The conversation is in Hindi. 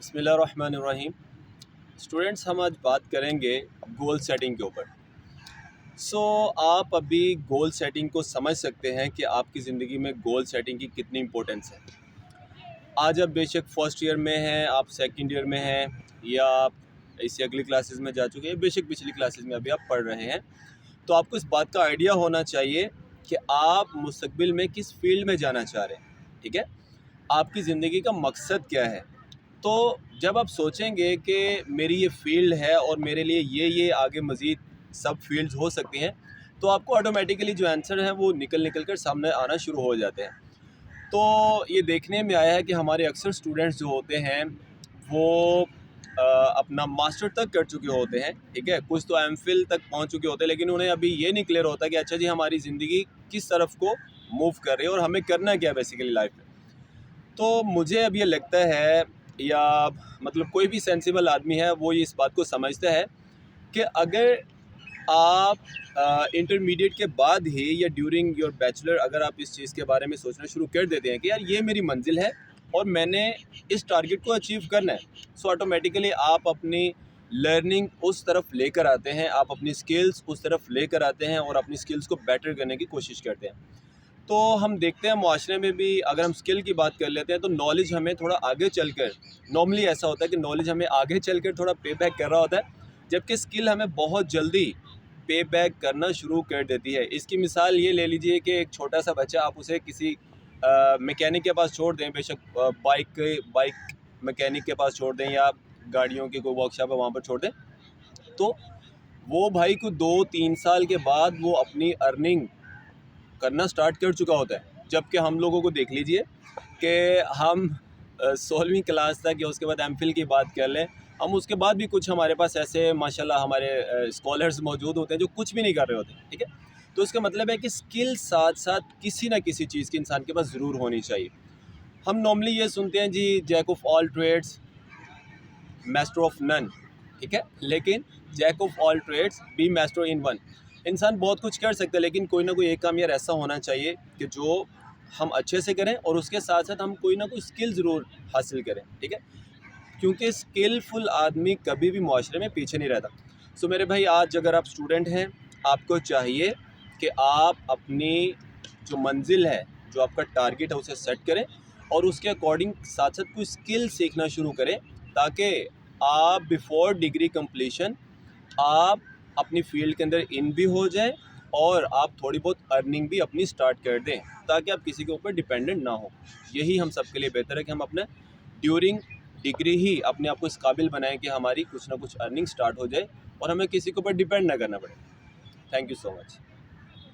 बिस्मिल्लाहिर्रहमानिर्रहीम। स्टूडेंट्स, हम आज बात करेंगे गोल सेटिंग के ऊपर। आप अभी गोल सेटिंग को समझ सकते हैं कि आपकी ज़िंदगी में गोल सेटिंग की कितनी इम्पोर्टेंस है। आज आप बेशक फर्स्ट ईयर में हैं, आप सेकंड ईयर में हैं, या आप इससे अगली क्लासेस में जा चुके हैं, बेशक पिछली क्लासेस में अभी आप पढ़ रहे हैं, तो आपको इस बात का आइडिया होना चाहिए कि आप मुस्तकबिल में किस फील्ड में जाना चाह रहे हैं। ठीक है, आपकी ज़िंदगी का मकसद क्या है। तो जब आप सोचेंगे कि मेरी ये फ़ील्ड है और मेरे लिए ये आगे मज़ीद सब फील्ड्स हो सकती हैं, तो आपको ऑटोमेटिकली जो आंसर हैं वो निकल कर सामने आना शुरू हो जाते हैं। तो ये देखने में आया है कि हमारे अक्सर स्टूडेंट्स जो होते हैं वो अपना मास्टर तक कर चुके होते हैं। ठीक है, कुछ तो एमफिल तक पहुंच चुके होते हैं, लेकिन उन्हें अभी ये नहीं क्लियर होता कि अच्छा जी हमारी ज़िंदगी किस तरफ को मूव कर रही है और हमें करना क्या है बेसिकली लाइफ में। तो मुझे अब ये लगता है, या मतलब कोई भी सेंसिबल आदमी है वो ये इस बात को समझता है कि अगर आप इंटरमीडिएट के बाद ही या ड्यूरिंग योर बैचलर अगर आप इस चीज़ के बारे में सोचना शुरू कर देते हैं कि यार ये मेरी मंजिल है और मैंने इस टारगेट को अचीव करना है, सो ऑटोमेटिकली आप अपनी लर्निंग उस तरफ लेकर आते हैं, आप अपनी स्किल्स उस तरफ लेकर आते हैं और अपनी स्किल्स को बेटर करने की कोशिश करते हैं। तो हम देखते हैं मुआशरे में भी, अगर हम स्किल की बात कर लेते हैं तो नॉलेज हमें थोड़ा आगे चलकर, नॉर्मली ऐसा होता है कि नॉलेज हमें आगे चलकर थोड़ा पे बैक कर रहा होता है, जबकि स्किल हमें बहुत जल्दी पे बैक करना शुरू कर देती है। इसकी मिसाल ये ले लीजिए कि एक छोटा सा बच्चा, आप उसे किसी मैकेनिक के पास छोड़ दें, बेशक बाइक मैकेनिक के पास छोड़ दें या गाड़ियों की कोई वर्कशॉप है वहाँ पर छोड़ दें, तो वो भाई को 2-3 साल के बाद वो अपनी अर्निंग करना स्टार्ट कर चुका होता है। जबकि हम लोगों को देख लीजिए कि हम 16वीं क्लास तक या उसके बाद एमफिल की बात कर लें, हम उसके बाद भी कुछ हमारे पास ऐसे माशाल्लाह हमारे स्कॉलर्स मौजूद होते हैं जो कुछ भी नहीं कर रहे होते। ठीक है, तो इसका मतलब है कि स्किल साथ साथ किसी ना किसी चीज़ की इंसान के पास ज़रूर होनी चाहिए। हम नॉर्मली ये सुनते हैं जी, jack of all trades master of none. ठीक है, लेकिन jack of all trades be master in one. इंसान बहुत कुछ कर सकता है, लेकिन कोई ना कोई एक काम यार ऐसा होना चाहिए कि जो हम अच्छे से करें और उसके साथ साथ हम कोई ना कोई स्किल ज़रूर हासिल करें। ठीक है, क्योंकि स्किलफुल आदमी कभी भी मुआशरे में पीछे नहीं रहता। सो मेरे भाई, आज अगर आप स्टूडेंट हैं, आपको चाहिए कि आप अपनी जो मंजिल है, जो आपका टारगेट है, उसे सेट करें और उसके अकॉर्डिंग साथ साथ कोई स्किल सीखना शुरू करें, ताकि आप बिफोर डिग्री कंप्लीशन आप अपनी फील्ड के अंदर इन भी हो जाएं और आप थोड़ी बहुत अर्निंग भी अपनी स्टार्ट कर दें, ताकि आप किसी के ऊपर डिपेंडेंट ना हो। यही हम सब के लिए बेहतर है कि हम अपने ड्यूरिंग डिग्री ही अपने आप को इस काबिल बनाएं कि हमारी कुछ ना कुछ अर्निंग स्टार्ट हो जाए और हमें किसी के ऊपर डिपेंड ना करना पड़े। Thank you so much.